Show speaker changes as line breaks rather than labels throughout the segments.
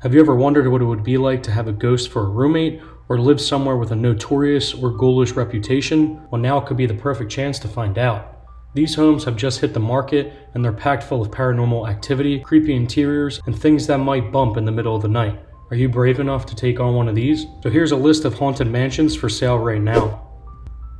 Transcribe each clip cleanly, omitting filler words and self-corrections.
Have you ever wondered what it would be like to have a ghost for a roommate, or live somewhere with a notorious or ghoulish reputation? Well, now could be the perfect chance to find out. These homes have just hit the market, and they're packed full of paranormal activity, creepy interiors, and things that might bump in the middle of the night. Are you brave enough to take on one of these? So here's a list of haunted mansions for sale right now.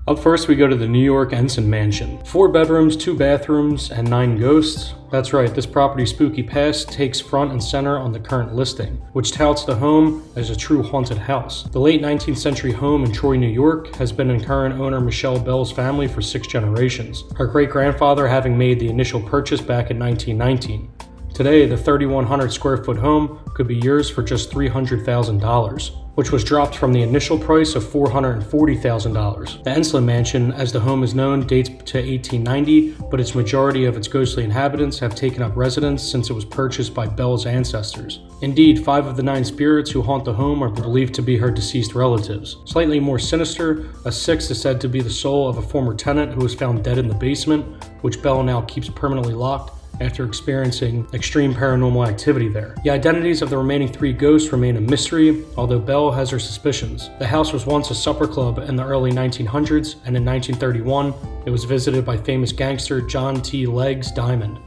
Up first, we go to the New York Enslin Mansion. 4 bedrooms, 2 bathrooms, and 9 ghosts. That's right, this property's spooky past takes front and center on the current listing, which touts the home as a true haunted house. The late 19th century home in Troy, New York has been in current owner Michelle Bell's family for 6 generations, her great-grandfather having made the initial purchase back in 1919. Today, the 3,100 square foot home could be yours for just $300,000, which was dropped from the initial price of $440,000. The Enslin Mansion, as the home is known, dates to 1890, but its majority of its ghostly inhabitants have taken up residence since it was purchased by Bell's ancestors. Indeed, 5 of the 9 spirits who haunt the home are believed to be her deceased relatives. Slightly more sinister, a 6th is said to be the soul of a former tenant who was found dead in the basement, which Bell now keeps permanently locked after experiencing extreme paranormal activity there. The identities of the remaining 3 ghosts remain a mystery, although Bell has her suspicions. The house was once a supper club in the early 1900s, and in 1931, it was visited by famous gangster John T. Legs Diamond,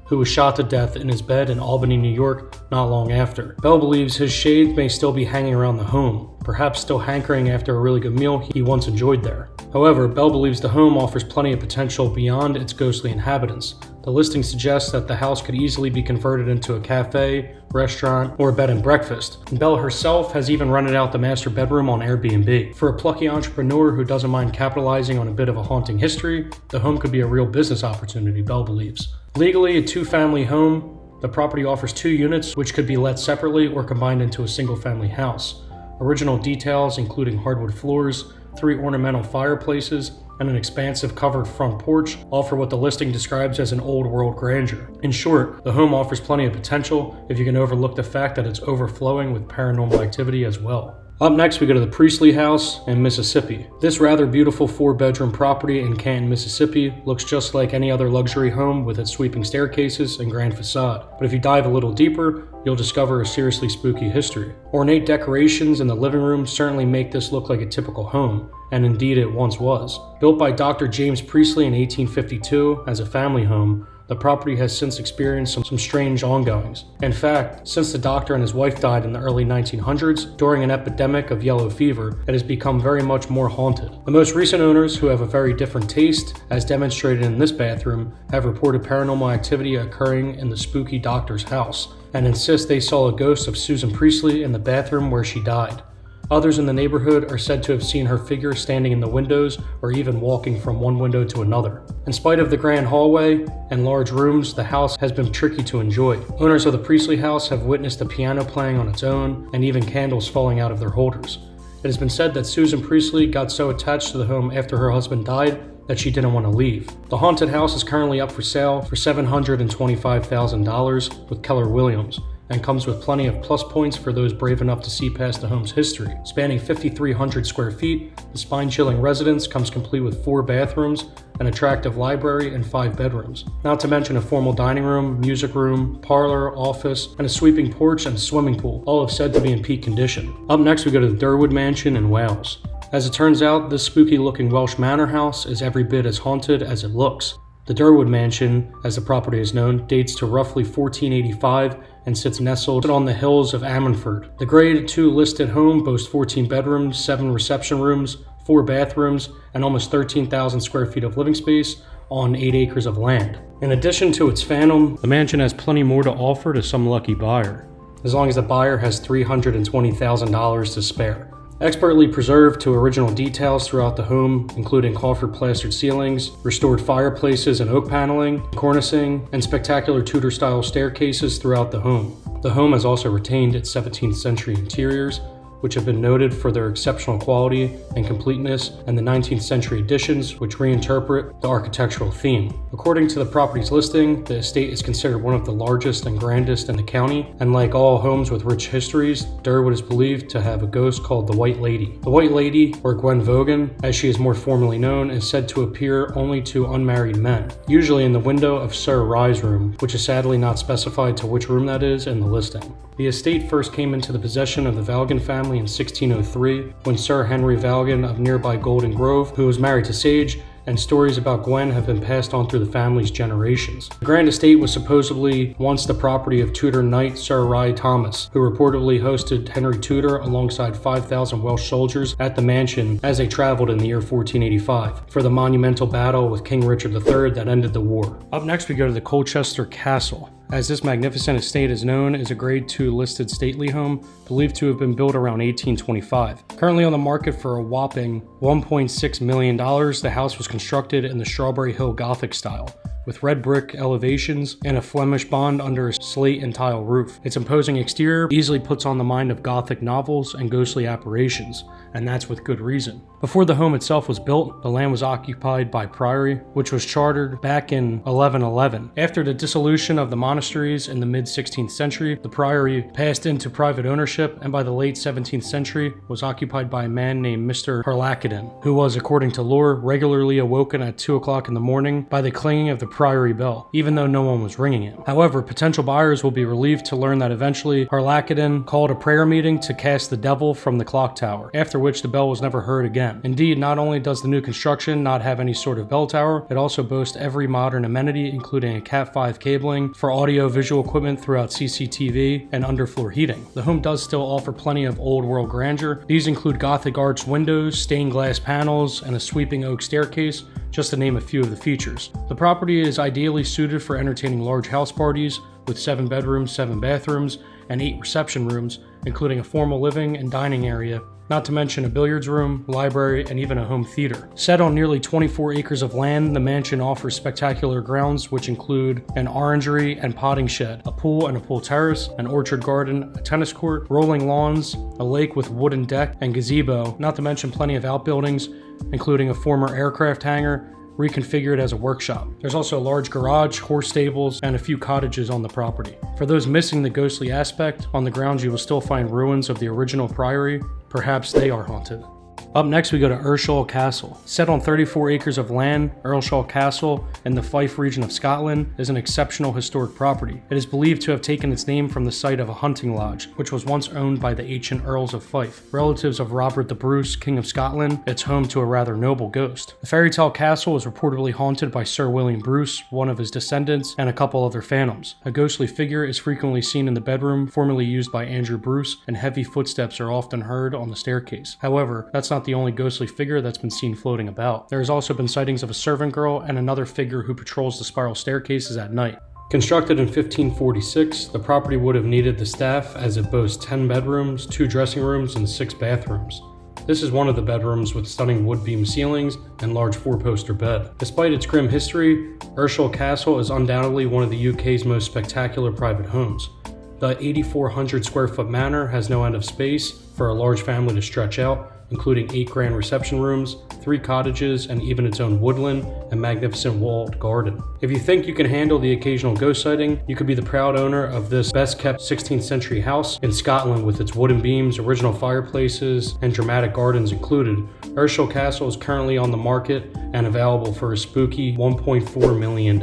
who was shot to death in his bed in Albany, New York, not long after. Bell believes his shades may still be hanging around the home, perhaps still hankering after a really good meal he once enjoyed there. However, Bell believes the home offers plenty of potential beyond its ghostly inhabitants. The listing suggests that the house could easily be converted into a cafe, restaurant, or a bed and breakfast. And Bell herself has even rented out the master bedroom on Airbnb. For a plucky entrepreneur who doesn't mind capitalizing on a bit of a haunting history, the home could be a real business opportunity, Bell believes. Legally a 2-family home, the property offers 2 units which could be let separately or combined into a single-family house. Original details including hardwood floors, 3 ornamental fireplaces, and an expansive covered front porch offer what the listing describes as an old-world grandeur. In short, the home offers plenty of potential if you can overlook the fact that it's overflowing with paranormal activity as well. Up next, we go to the Priestley House in Mississippi. This rather beautiful 4-bedroom property in Canton, Mississippi looks just like any other luxury home with its sweeping staircases and grand facade. But if you dive a little deeper, you'll discover a seriously spooky history. Ornate decorations in the living room certainly make this look like a typical home, and indeed it once was. Built by Dr. James Priestley in 1852 as a family home, the property has since experienced some strange ongoings. In fact, since the doctor and his wife died in the early 1900s during an epidemic of yellow fever, it has become very much more haunted. The most recent owners, who have a very different taste, as demonstrated in this bathroom, have reported paranormal activity occurring in the spooky doctor's house, and insist they saw a ghost of Susan Priestley in the bathroom where she died. Others in the neighborhood are said to have seen her figure standing in the windows or even walking from one window to another. In spite of the grand hallway and large rooms, the house has been tricky to enjoy. Owners of the Priestley house have witnessed the piano playing on its own and even candles falling out of their holders. It has been said that Susan Priestley got so attached to the home after her husband died that she didn't want to leave. The haunted house is currently up for sale for $725,000 with Keller Williams, and comes with plenty of plus points for those brave enough to see past the home's history. Spanning 5,300 square feet, the spine-chilling residence comes complete with 4 bathrooms, an attractive library, and 5 bedrooms. Not to mention a formal dining room, music room, parlor, office, and a sweeping porch and swimming pool, all have said to be in peak condition. Up next, we go to the Derwydd Mansion in Wales. As it turns out, this spooky-looking Welsh manor house is every bit as haunted as it looks. The Derwydd Mansion, as the property is known, dates to roughly 1485 and sits nestled on the hills of Ammanford. The Grade 2 listed home boasts 14 bedrooms, 7 reception rooms, 4 bathrooms, and almost 13,000 square feet of living space on 8 acres of land. In addition to its phantom, the mansion has plenty more to offer to some lucky buyer, as long as the buyer has $320,000 to spare. Expertly preserved to original details throughout the home, including coffered plastered ceilings, restored fireplaces and oak paneling, cornicing, and spectacular Tudor-style staircases throughout the home. The home has also retained its 17th century interiors, which have been noted for their exceptional quality and completeness, and the 19th century additions, which reinterpret the architectural theme. According to the property's listing, the estate is considered one of the largest and grandest in the county, and like all homes with rich histories, Derwydd is believed to have a ghost called the White Lady. The White Lady, or Gwen Vogan, as she is more formally known, is said to appear only to unmarried men, usually in the window of Sir Rye's room, which is sadly not specified to which room that is in the listing. The estate first came into the possession of the Valgan family in 1603 when Sir Henry Valgan of nearby Golden Grove, who was married to Sage, and stories about Gwen have been passed on through the family's generations. The grand estate was supposedly once the property of Tudor knight Sir Rye Thomas, who reportedly hosted Henry Tudor alongside 5,000 Welsh soldiers at the mansion as they traveled in the year 1485 for the monumental battle with King Richard III that ended the war. Up next we go to the Colchester Castle. As this magnificent estate is known, is a Grade II listed stately home believed to have been built around 1825. Currently on the market for a whopping $1.6 million, the house was constructed in the Strawberry Hill Gothic style, with red brick elevations and a Flemish bond under a slate and tile roof. Its imposing exterior easily puts on the mind of Gothic novels and ghostly apparitions, and that's with good reason. Before the home itself was built, the land was occupied by Priory, which was chartered back in 1111. After the dissolution of the monasteries in the mid-16th century, the Priory passed into private ownership, and by the late 17th century was occupied by a man named Mr. Harlakiden, who was, according to lore, regularly awoken at 2 o'clock in the morning by the clanging of the Priory bell, even though no one was ringing it. However, potential buyers will be relieved to learn that eventually Harlakiden called a prayer meeting to cast the devil from the clock tower, after which the bell was never heard again. Indeed, not only does the new construction not have any sort of bell tower, it also boasts every modern amenity, including a Cat 5 cabling for audio-visual equipment throughout CCTV and underfloor heating. The home does still offer plenty of old-world grandeur. These include Gothic arched windows, stained glass panels, and a sweeping oak staircase, just to name a few of the features. The property is ideally suited for entertaining large house parties with 7 bedrooms, 7 bathrooms, and 8 reception rooms, including a formal living and dining area, not to mention a billiards room, library, and even a home theater. Set on nearly 24 acres of land, the mansion offers spectacular grounds which include an orangery and potting shed, a pool and a pool terrace, an orchard garden, a tennis court, rolling lawns, a lake with wooden deck and gazebo, not to mention plenty of outbuildings, including a former aircraft hangar, reconfigured as a workshop. There's also a large garage, horse stables, and a few cottages on the property. For those missing the ghostly aspect, on the grounds you will still find ruins of the original priory. Perhaps they are haunted. Up next we go to Earlshall Castle. Set on 34 acres of land, Earlshall Castle in the Fife region of Scotland is an exceptional historic property. It is believed to have taken its name from the site of a hunting lodge, which was once owned by the ancient Earls of Fife, relatives of Robert the Bruce, King of Scotland. It's home to a rather noble ghost. The fairy tale castle is reportedly haunted by Sir William Bruce, one of his descendants, and a couple other phantoms. A ghostly figure is frequently seen in the bedroom formerly used by Andrew Bruce, and heavy footsteps are often heard on the staircase. However, that's not the only ghostly figure that's been seen floating about. There has also been sightings of a servant girl and another figure who patrols the spiral staircases at night. Constructed in 1546, the property would have needed the staff as it boasts 10 bedrooms, 2 dressing rooms, and 6 bathrooms. This is one of the bedrooms with stunning wood beam ceilings and large 4-poster bed. Despite its grim history, Earlshall Castle is undoubtedly one of the UK's most spectacular private homes. The 8,400 square foot manor has no end of space for a large family to stretch out, including 8 grand reception rooms, 3 cottages, and even its own woodland and magnificent walled garden. If you think you can handle the occasional ghost sighting, you could be the proud owner of this best-kept 16th century house in Scotland with its wooden beams, original fireplaces, and dramatic gardens included. Earlshall Castle is currently on the market and available for a spooky $1.4 million.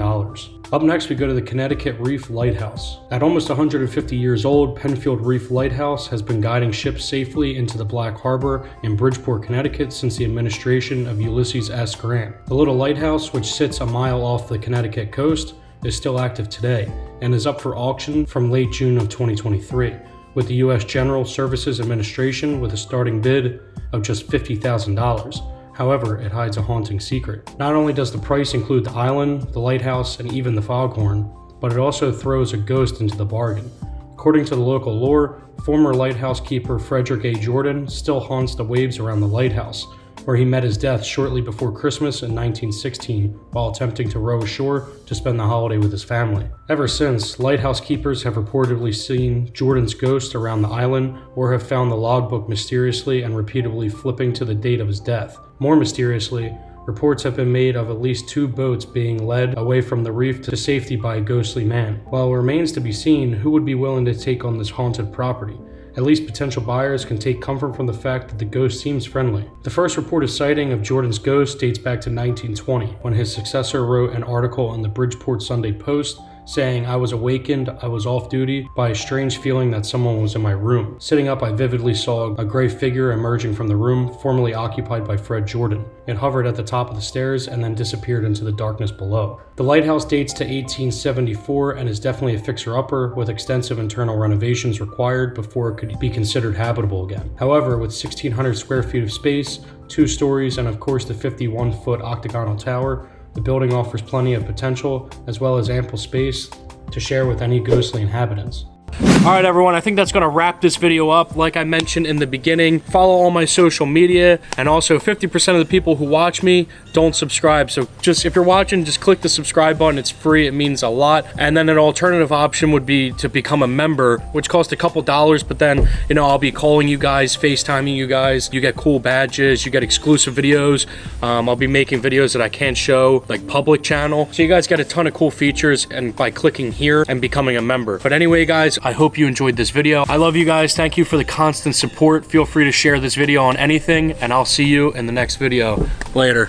Up next, we go to the Connecticut Reef Lighthouse. At almost 150 years old, Penfield Reef Lighthouse has been guiding ships safely into the Black Harbor in Bridgeport, Connecticut since the administration of Ulysses S. Grant. The little lighthouse, which sits a mile off the Connecticut coast, is still active today and is up for auction from late June of 2023, with the U.S. General Services Administration with a starting bid of just $50,000. However, it hides a haunting secret. Not only does the price include the island, the lighthouse, and even the foghorn, but it also throws a ghost into the bargain. According to the local lore, former lighthouse keeper Frederick A. Jordan still haunts the waves around the lighthouse, where he met his death shortly before Christmas in 1916 while attempting to row ashore to spend the holiday with his family. Ever since, lighthouse keepers have reportedly seen Jordan's ghost around the island or have found the logbook mysteriously and repeatedly flipping to the date of his death. More mysteriously, reports have been made of at least 2 boats being led away from the reef to safety by a ghostly man. While it remains to be seen who would be willing to take on this haunted property, at least potential buyers can take comfort from the fact that the ghost seems friendly. The first reported sighting of Jordan's ghost dates back to 1920, when his successor wrote an article in the Bridgeport Sunday Post saying I was awakened, I was off duty, by a strange feeling that someone was in my room. Sitting up, I vividly saw a gray figure emerging from the room formerly occupied by Fred Jordan. It hovered at the top of the stairs and then disappeared into the darkness below. The lighthouse dates to 1874 and is definitely a fixer-upper with extensive internal renovations required before it could be considered habitable again. However, with 1,600 square feet of space, 2 stories, and of course the 51-foot octagonal tower, the building offers plenty of potential as well as ample space to share with any ghostly inhabitants. Alright everyone, I think that's going to wrap this video up. Like I mentioned in the beginning, follow all my social media, and also 50% of the people who watch me don't subscribe. So just, if you're watching, just click the subscribe button. It's free, it means a lot. And then an alternative option would be to become a member, which costs a couple dollars, but then, you know, I'll be calling you guys, FaceTiming you guys. You get cool badges, you get exclusive videos. I'll be making videos that I can't show, like public channel. So you guys get a ton of cool features and by clicking here and becoming a member. But anyway, guys, I hope you enjoyed this video. I love you guys. Thank you for the constant support. Feel free to share this video on anything, and I'll see you in the next video. Later.